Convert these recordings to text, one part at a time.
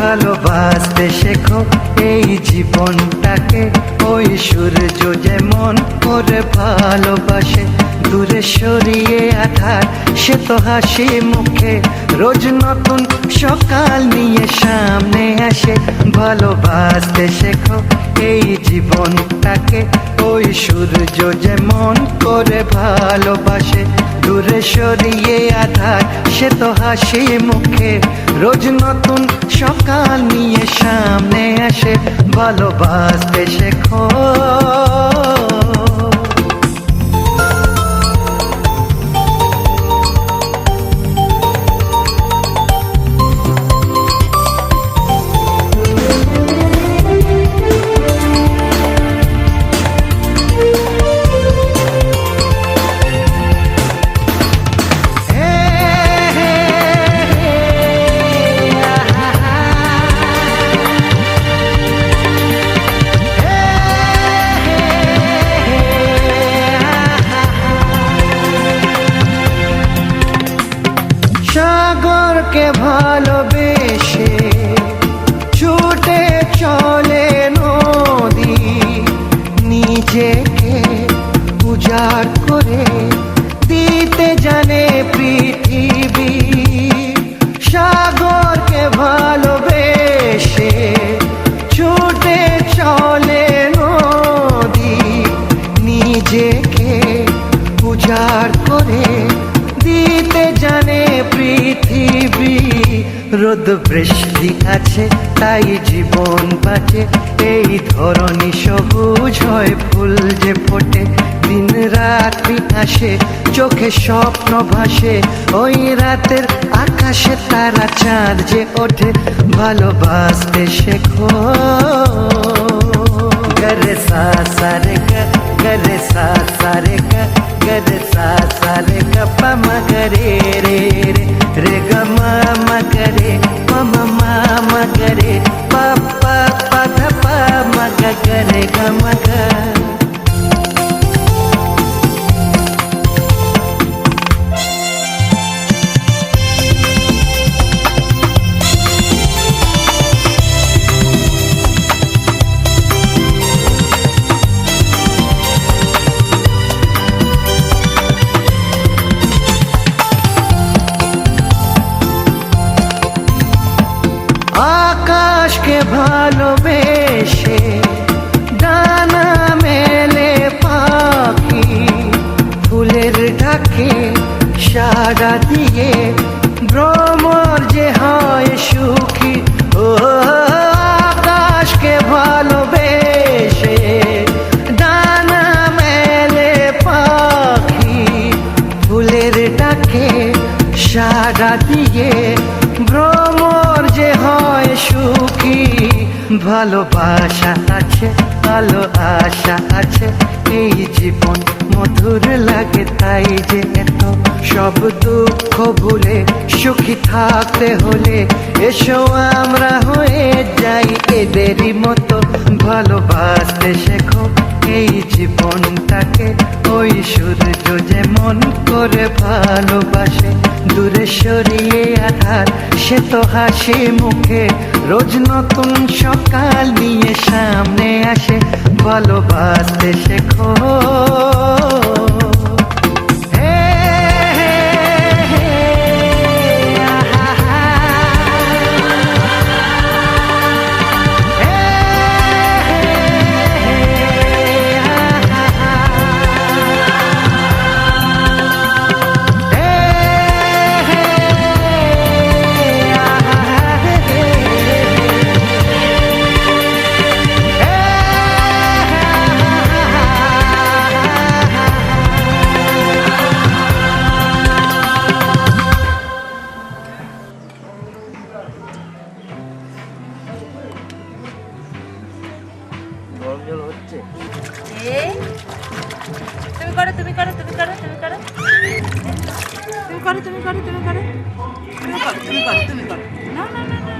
ভালোবাসতে শেখো এই জীবনটাকে, ওই সূর্য যেমন করে ভালোবাসে, দূরে সরিয়ে আধার সে তো হাসি মুখে, রোজ নতুন সকাল নিয়ে সামনে আসে। ভালোবাসতে শেখো এই জীবনটাকে, ওই সূর্য যেমন করে ভালোবাসে, দূরে সরিয়ে আধার সে তো হাসি মুখে, রোজ নতুন সকাল নিয়ে সামনে আসে। ভালোবাসতে শেখো। সাগরকে ভালোবেসে ছুটে চলে নদী, নিজেকে উজাড় করে দিতে জানে পৃথিবী। সাগরকে ভালোবেসে ছুটে চলে নদী, নিজেকে উজাড় করে দিতে জানে পৃথিবী। রোদ বৃষ্টি আছে তাই জীবন বাঁচে, এই ধরনী সবুজ হয় ফুল যে ফোটে, দিন রাত্রি আসে চোখে স্বপ্ন ভাসে, ওই রাতের আকাশে তারা চাঁদ যে ওঠে। ভালোবাসতে শেখো। গরে সা সা রে গা, গরে সা সা রে গা, গরে সা সা রে গা পা মা গরে রে রে, রে গা মা মা গরে পা মা মা মা গরে, পা পা পা ধা পা মা গা গরে গা মা গা। আকাশকে ভালোবেসে ডানা মেলে পাখি, ফুলের ঢাকে সাড়া দিয়ে ভ্রমর যে হয় সুখী। ও আকাশকে ভালোবেসে ডানা মেলে পাখি, ফুলের ডাকে সাড়া দিয়ে ভ্রমর যে হয় সুখী। ভালোবাসা আছে, ভালো আশা আছে, এই জীবন মধুর লাগে তাই যে এত, সব দুঃখ ভুলে সুখী থাকতে হলে এসো আমরা হয়ে যাই এদেরই মতো। ভালোবাসতে শেখো এই জীবনটাকে, ওই সূর্য যেমন করে ভালোবাসে, দূরে সরিয়ে আধার সে তো হাসি মুখে, রোজ নতুন সকাল নিয়ে সামনে আসে। ভালোবাসতে শেখো। তুমি করো তুমি করো তুমি করো তুমি করো তুমি করো তুমি করো তুমি করো তুমি করো তুমি করো তুমি করো না না না না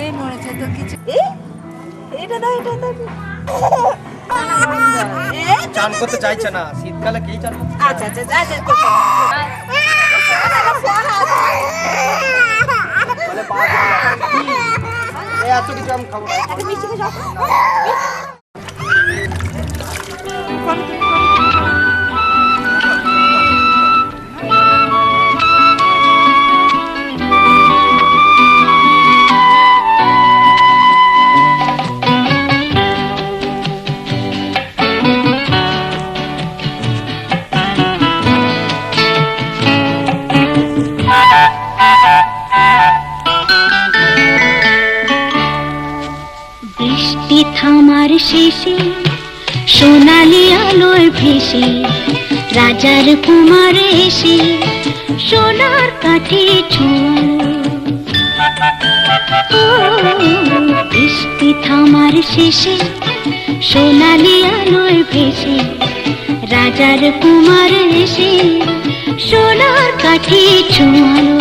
এই মরেছে তো কিছু এটা দাও এটা দাও চান করতে চাইছে না, শীতকালে কে চান করতে? আচ্ছা আচ্ছা যা যা করতে বলে বৃষ্টি থামার শেষে সোনালি আলোয় ভেসে রাজার কুমার এসে সোনার কাঠে ছোঁয়ালো। বৃষ্টি থামার শেষে সোনালি আলোয় ভেসে রাজার কুমার এসে সোনার কাঠে ছোঁয়ালো।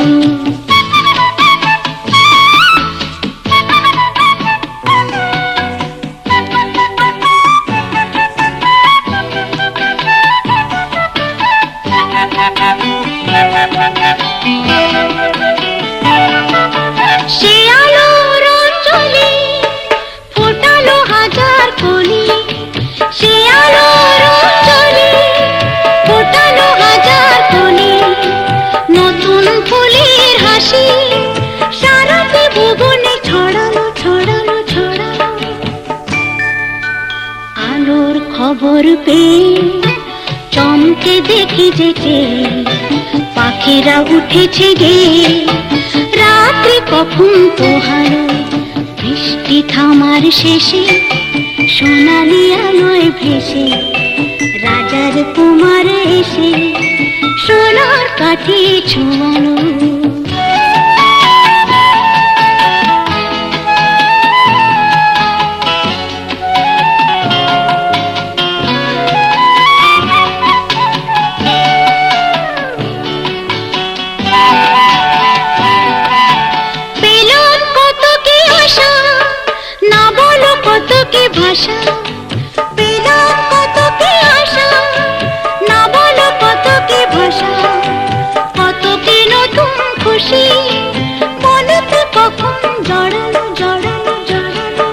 সে আলোর অঞ্জলি ফোটালো হাজার কলি, সে আলোর অঞ্জলি ফোটালো হাজার কলি, নতুন ফুলের হাসি সারাটি ভুবনে ছড়ালো ছড়ালো ছড়ালো। আলোর খবর পেয়ে চমকে দেখি যেতে পাখিরা উঠেছে গে, রাত্রি কখন পোহালো। বৃষ্টি থামার শেষে সোনালি আলোয় ভেসে রাজার কুমার এসে সোনার কাঠে ছোঁয়ালো। ভাষা পেলাম কত কি আশা, না বলো কত কি ভাষা, কত কি নতুন খুশি মনেতে কখন জড়ালো জড়ালো জড়ালো।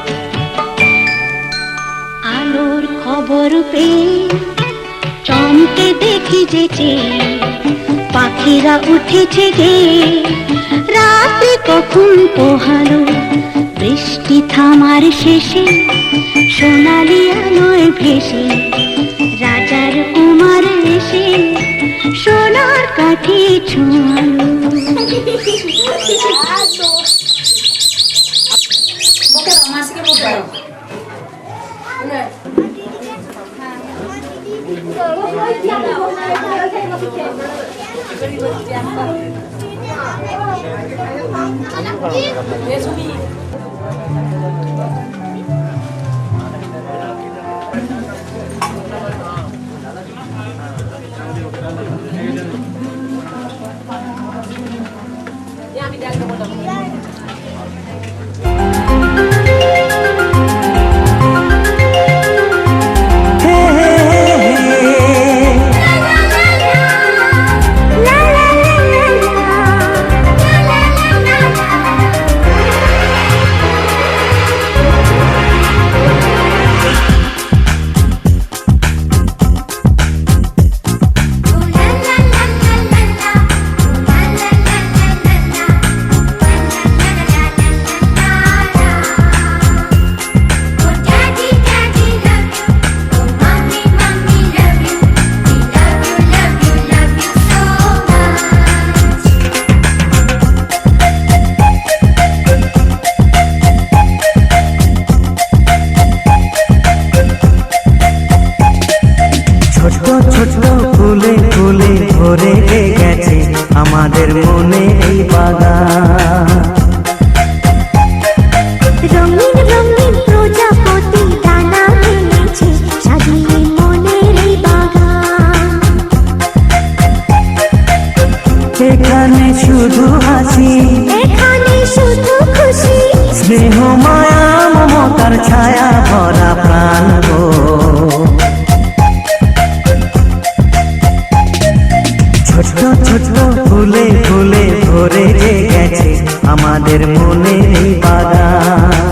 আলোর খবর পেয়ে চমকে দেখি যেতে পাখিরা উঠেছে গে, রাত্রি কখন পোহালো। বৃষ্টি থামার শেষে সোনালি আলোয় ভেসে রাজার কুমার এসে সোনার কাঠে ছোঁয়ালো। আমাদের মনে এই বাগান। রঙিন রঙিন প্রজাপতি ডানা মেলেছে সাজিয়ে মনের এই বাগান। এখানে শুধু হাসি, এখানে শুধু খুশি, স্নেহ মায়া মমতার ছায়া ভরা প্রাণ গো। ছোট ছোট ফুলে ফুলে ভরে গেছে আমাদের মনে এই বাগান।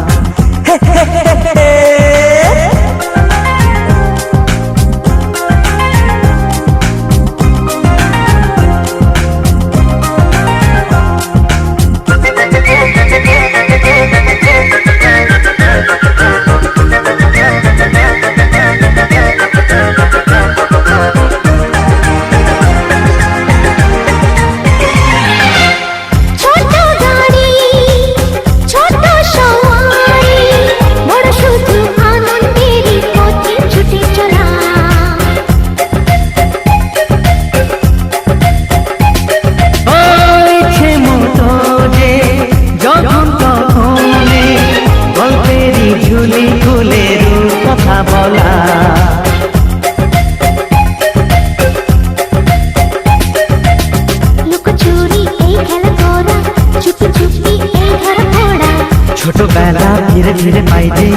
ফিরে পাই যে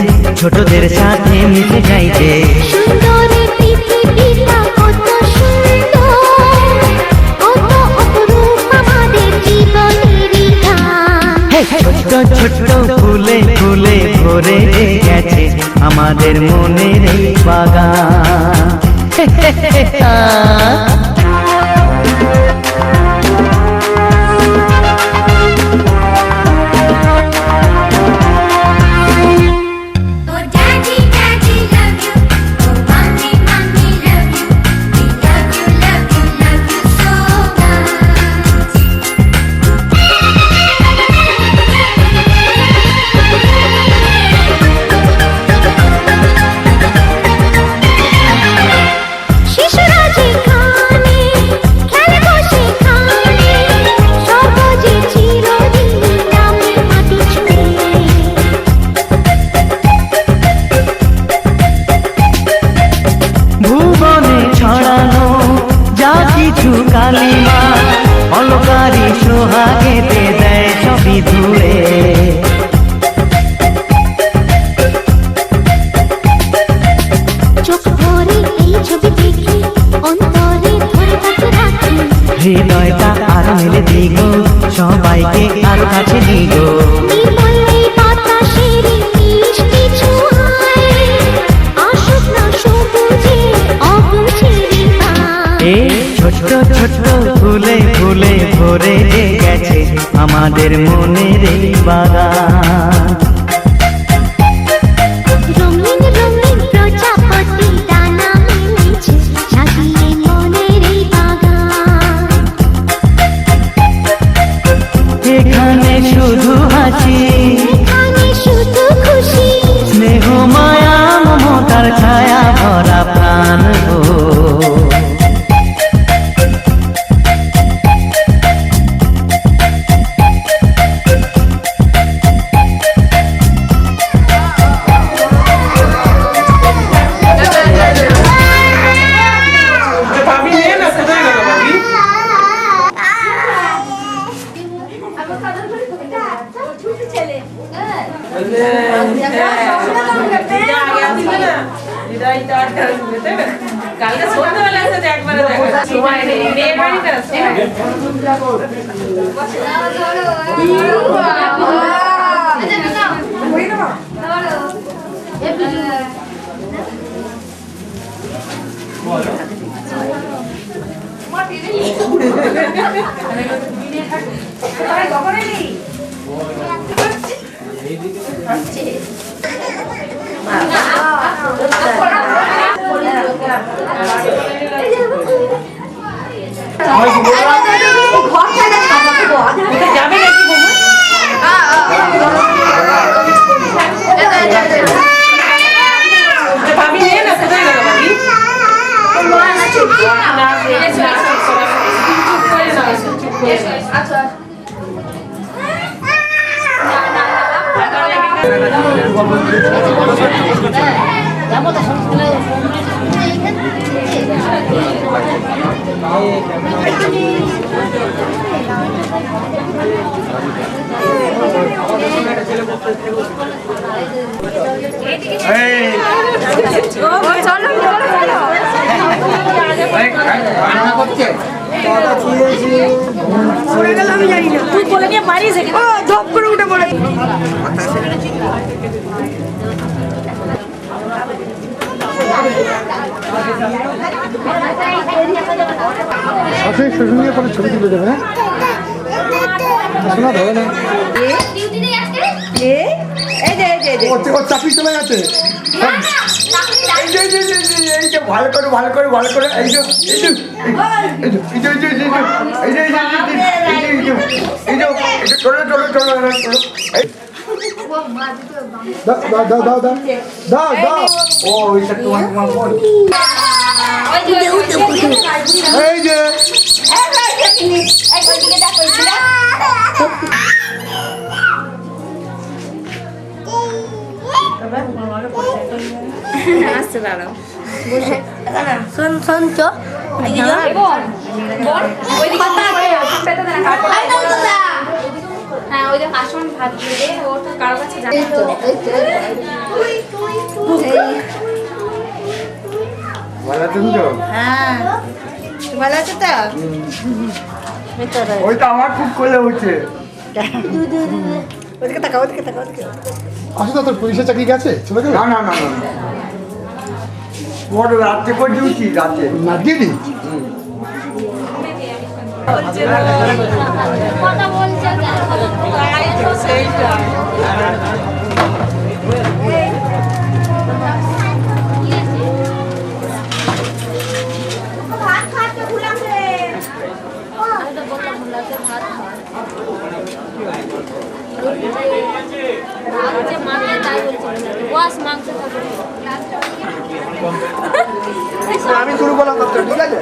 ছোটদের সাথে মিশে যাই যে সুন্দরী পৃথিবীটা কত সুন্দর, কত অপরূপ আমাদের জীবনেরই গান। ছোট্ট ছোট্ট ফুলে ফুলে ভরে গেছে আমাদের মনের এই বাগান। Oh daddy, daddy love you. Oh mommy, mommy love you. We love you, love you, love you so much. শিশুরা যেখানে খেলে বসে খানে, সর্বজে চিরদিন নামে মাটি ছুঁয়ে। ভুবনে ছড়ানো যা কিছু কালিমা অলকারি সোহাগেতে দেয় সবই ধুয়ে। চোখ ভরে এই ছবি দেখি, অন্তরে ধরে তাকে রাখি। হৃদয়টা আরো মেলে দিগো, সবাইকে আরো কাছে নিগো। নির্মল এই বাতাসের মিষ্টি ছোঁয়ায়, আসুক না সবুজে অবুঝের গান। এ ছোট্ট ছোট্ট ফুলে ফুলে ভরে গেছে আমাদের মনের এই বাগান। রঙিন রঙিন প্রজাপতি ডানা মেলেছে, সাজিয়ে মনের এই বাগান। এখানে শুধু হাসি, এখানে শুধু খুশি, স্নেহ মায়া মমতার ছায়া ভরা প্রাণ গো। ভাবি নিয়ে না কোথায় গেল ভাবি? কালকে সন্ধ্যাবেলা এসে একবারে দেখা সময় নেই, মেয়ের বাড়িতে আছে। যাবে নাকি বৌমা? ভাবি নিয়ে না কোথায় গেল ভাবি? চুপ করে না। তুই বলে নিয়ে পারিস ধপ করে উঠে পড়ে। সাথে শুশুনিয়ে পরে ছবি তুলে দেবে, হ্যাঁ? শোনা ধরে না, ওর চাকরি চলে গেছে। এই যে ভালো করে ভালো করে ভালো করে এই যে এই যে এই যে এই যে এই যে এই যে এই যে চলো চলো চলো চলো। দাও দাও দাও দাও দাও দাও। ও এটা তোমার তোমার বল। এই যে আসতে দাঁড়াও। শোন শোন তো হ্যাঁ ওই যে আসন হাত ধরে ও তো কারো কাছে যাবে ভালো আছেন তো? হ্যাঁ ভালো আছে তো ওইটা আমার খুব কোলে উঠছে। ওদিকে তাকাও ওদিকে তাকাও ওদিকে আসলে তোর পুলিশের চাকরি গেছে চলে গেল না না না না বড় রাত্রে করে দিচ্ছি রাতে না দিয়ে দি কথা বলছে ভাত খাতে ভুলাম রে আমি শুরু করলাম মাত্র ঠিক আছে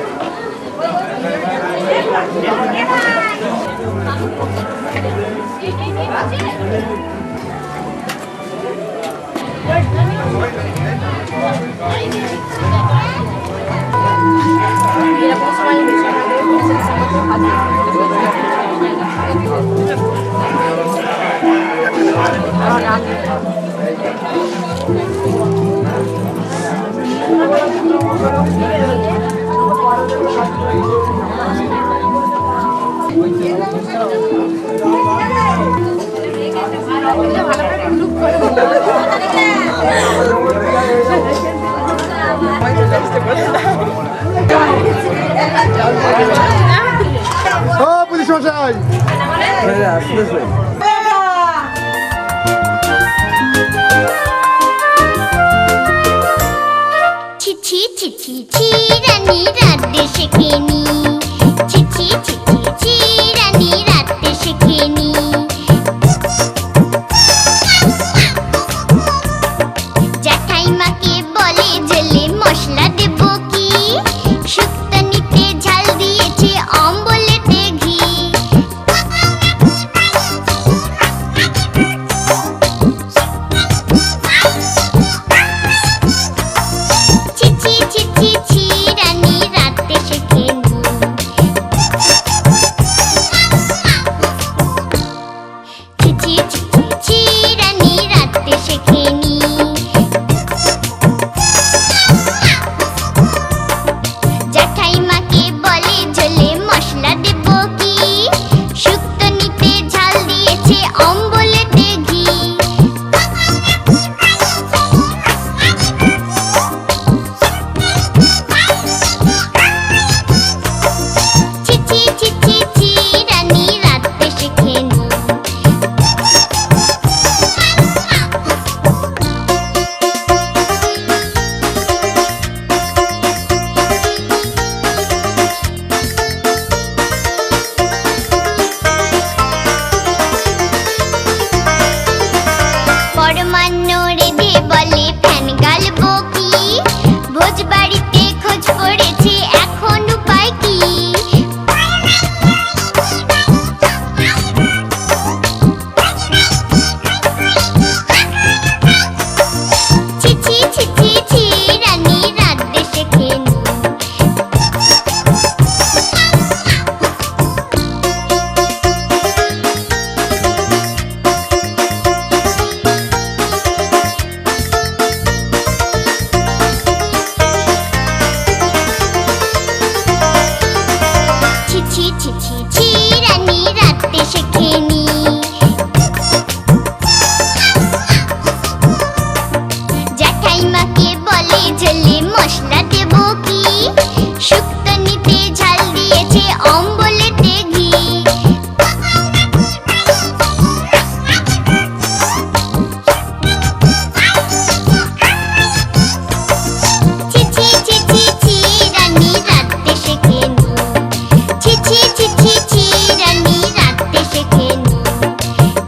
ও পুলিশ মশাই চিঠি চিঠি চিরানি রাতে শেখেনি চিঠি চিঠি চিরানি রাতে শেখেনি জ্যাঠাইমাকে বলে জলে মশলা দেব কি শুক্তানিতে ঝাল দিয়েছে অম্বলেতে ঘি চিঠি চিঠি চিরানি রাতে শেখেনি চিঠি চিঠি চিরানি রাতে শেখেনি জ্যাঠাইমাকে বলে ঝোলে মশলা দেব কি শুক্তানিতে ঝাল দিয়েছে অম্বলেতে ঘি চিঠি চিঠি চিরানি রাতে শেখেনি পরমান্ন রেধে বলে ফ্যান গালবো কি ভোজ বাড়িতে খোঁজ পড়েছে এখন উপায় কি চিঠি চিঠি চিরানি রাতে শেখেনি চিঠি চিঠি চিরানি রাতে শেখেনি জ্যাঠাইমাকে বলে জলে মশলা দেব কি শুক্তানিতে ঝাল দিয়েছে অম্বলেতে ঘি চিঠি চিঠি চিরানি রাতে শেখেনি চিঠি চিঠি চিরানি রাতে শেখেনি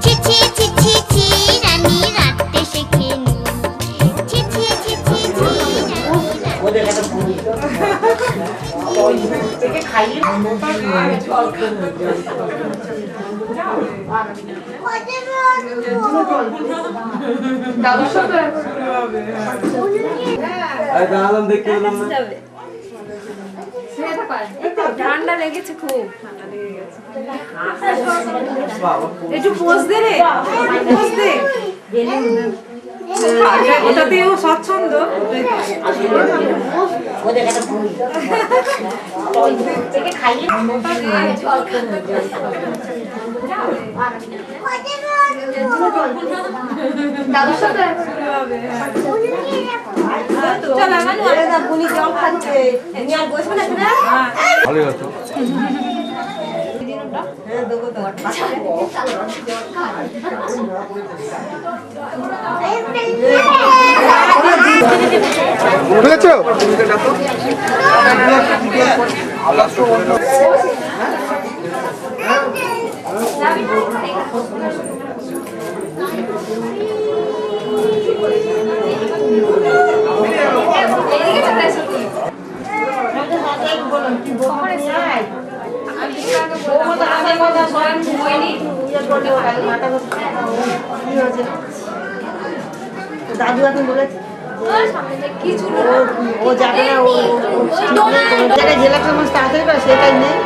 চিঠি চিঠি চিরানি রাতে শেখেনি চিঠি চিঠি চিরানি দাঁড়ালাম দেখতে পেলাম না ঠান্ডা লেগেছে খুব ঠান্ডা লেগে গেছে একটু পোজ দে রে, পোজ দে। ওটাতেও স্বচ্ছন্দ। চল আমানু বুনি জল খাচ্ছে উনি আর বসবে না না ভালোই হতো। বুঝেছো? দাদু এখন বলেছে ও যাবে না ও জায়গায় জেলা সমস্ত আসে না সেটাই নেই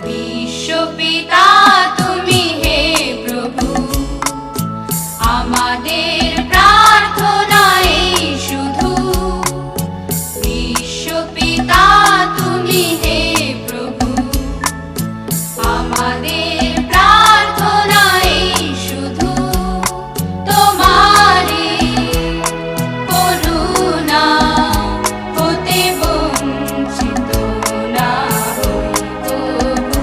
বিশ্বপিতা তুমি হে প্রভু, আমাদের প্রার্থনাই শুধু। বিশ্বপিতা তুমি হে প্রভু, আমাদের প্রার্থনাই শুধু। তোমারই করুণা হতে বঞ্চিত না হই তবু।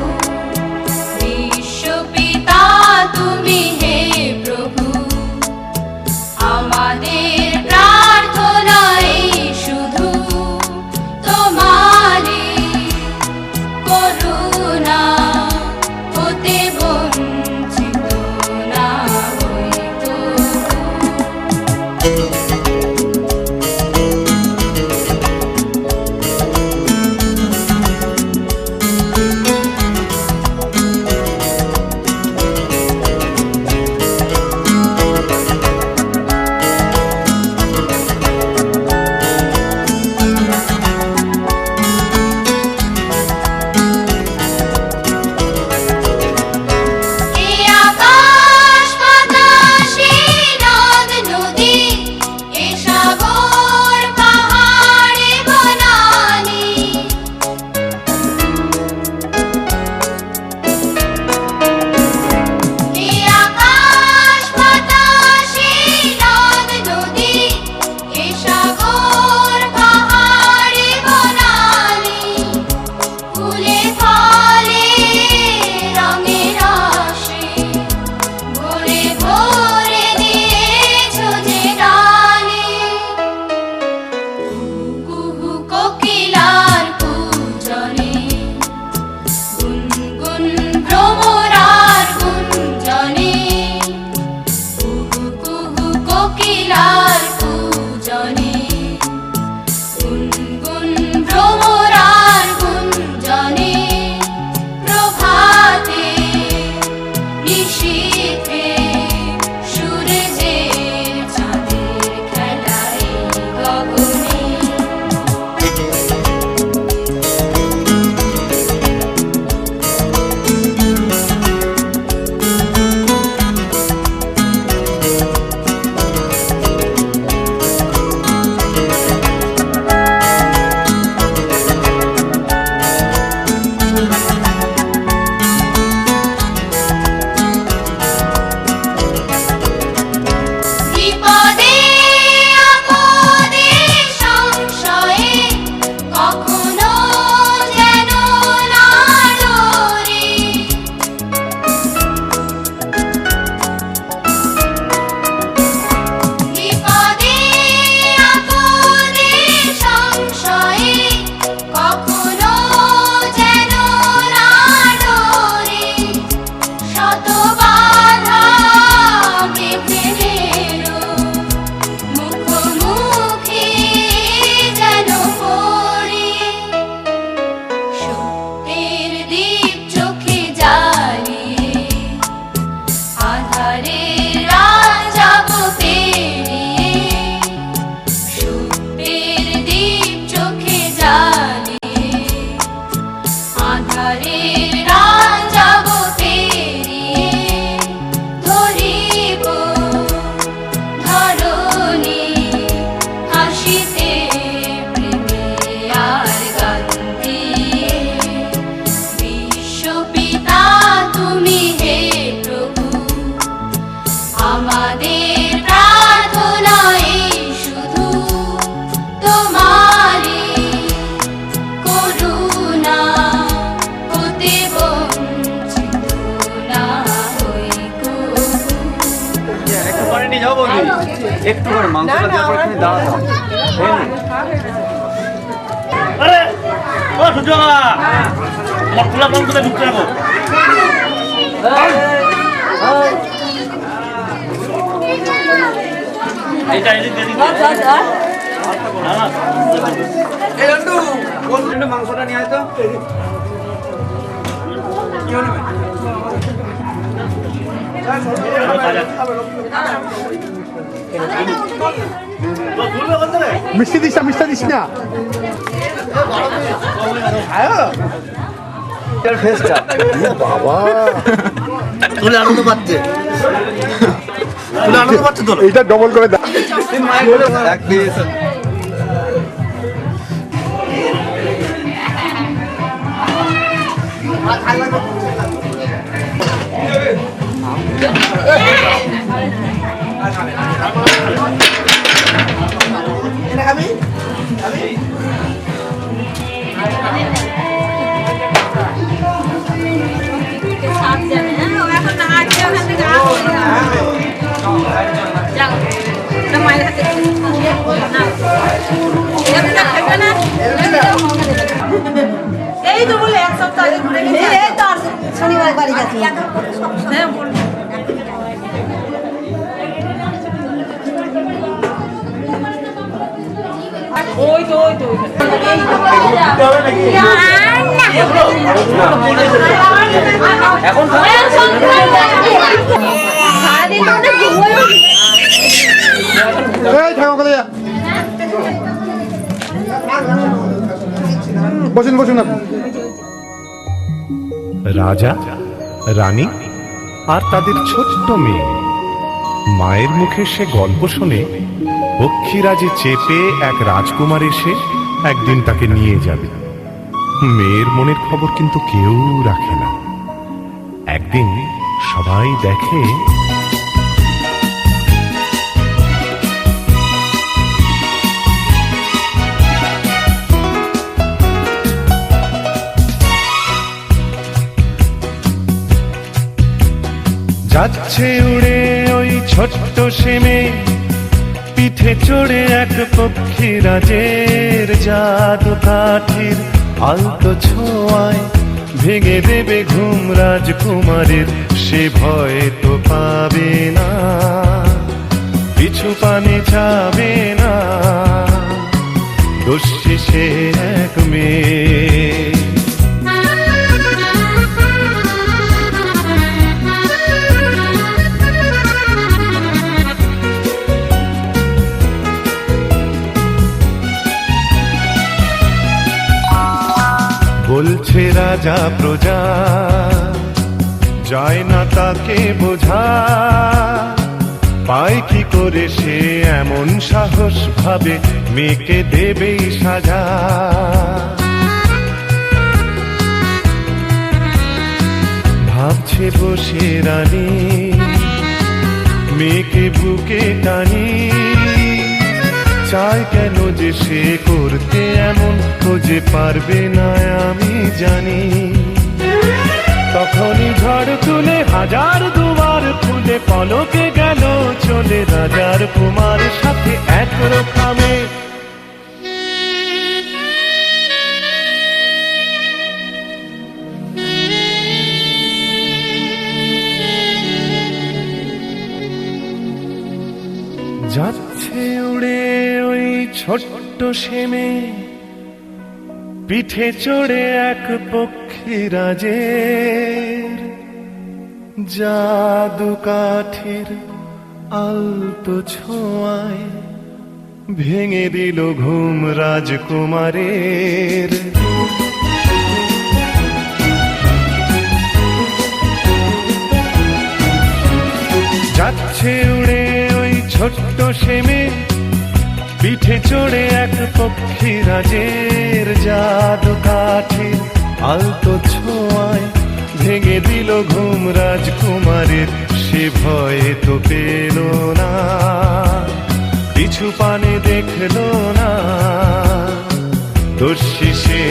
একটু করে মাংসটা দেওয়ার পর এখানে দাঁড়াতে হবে। আরে ও সুজা আমার খোলা পান কোথায় ঢুকতে যাবো এইটা এদিক এদিক না না এই লন্ডু একটু মাংসটা নিয়ে আয় তো কি হলো মিষ্টি দিস না ফেসটা বাবা তুলে আনন্দ পাচ্ছে তো এইটা ডবল করে দাও এক পিস এই তো বলে এক সপ্তাহ আগে ঘুরে গেছে এই তো আর শনিবার বাড়ি গেছি হ্যাঁ বলুন ওই তো এখন এই ঠাকুর করে বসুন আপনি রাজা রানী আর তাদের ছোট্ট মেয়ে মায়ের মুখে সে গল্প শুনে পক্ষীরাজে চেপে এক রাজকুমার এসে একদিন তাকে নিয়ে যাবে। মেয়ের মনের খবর কিন্তু কেউ রাখে না। একদিন সবাই দেখে যাচ্ছে উড়ে ওই ছোট্ট সেমে, পিঠে চড়ে এক পক্ষীরাজের জাদু কাঠির আলতো ছোঁয়ায় ভেঙে দেবে ঘুম রাজকুমারের। সে ভয় তো পাবে না, পিছু পানে যাবে না, দোষী সে এক মেয়ে। বলছে রাজা প্রজা, যায় না তাকে বোঝা, পায় কি করে সে এমন সাহস, ভাবে মেয়েকে দেবেই সাজা। ভাবছে বসে রানী, মেয়েকে বুকে টানি, চায় কেন যে সে করতে এমন, খোঁজে পারবে না আমি জানি। তখনই ঝড় তুলে হাজার দুবার ফুলে পলকে গেল চলে রাজার কুমার সাথে এক রকমে। যাচ্ছে উড়ে ওই ছোট্ট সেমে, পিঠে চড়ে এক পক্ষীরাজের জাদু কাঠির আলতো ছোঁয়ায় ভেঙে দিল ঘুম রাজকুমারের। যাচ্ছে উড়ে ওই ছোট্ট সেমে, পিঠে চড়ে এক পক্ষীরাজের জাদু কাঠির আলতো ছোঁয়ায় ভেঙে দিল ঘুম রাজকুমারের। সে ভয়ে তো পেল না, পিছু পানে দেখল না, দোষী সে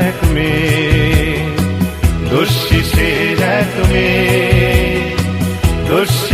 এক মেয়ে, দোষী সে এক মেয়ে, দোষী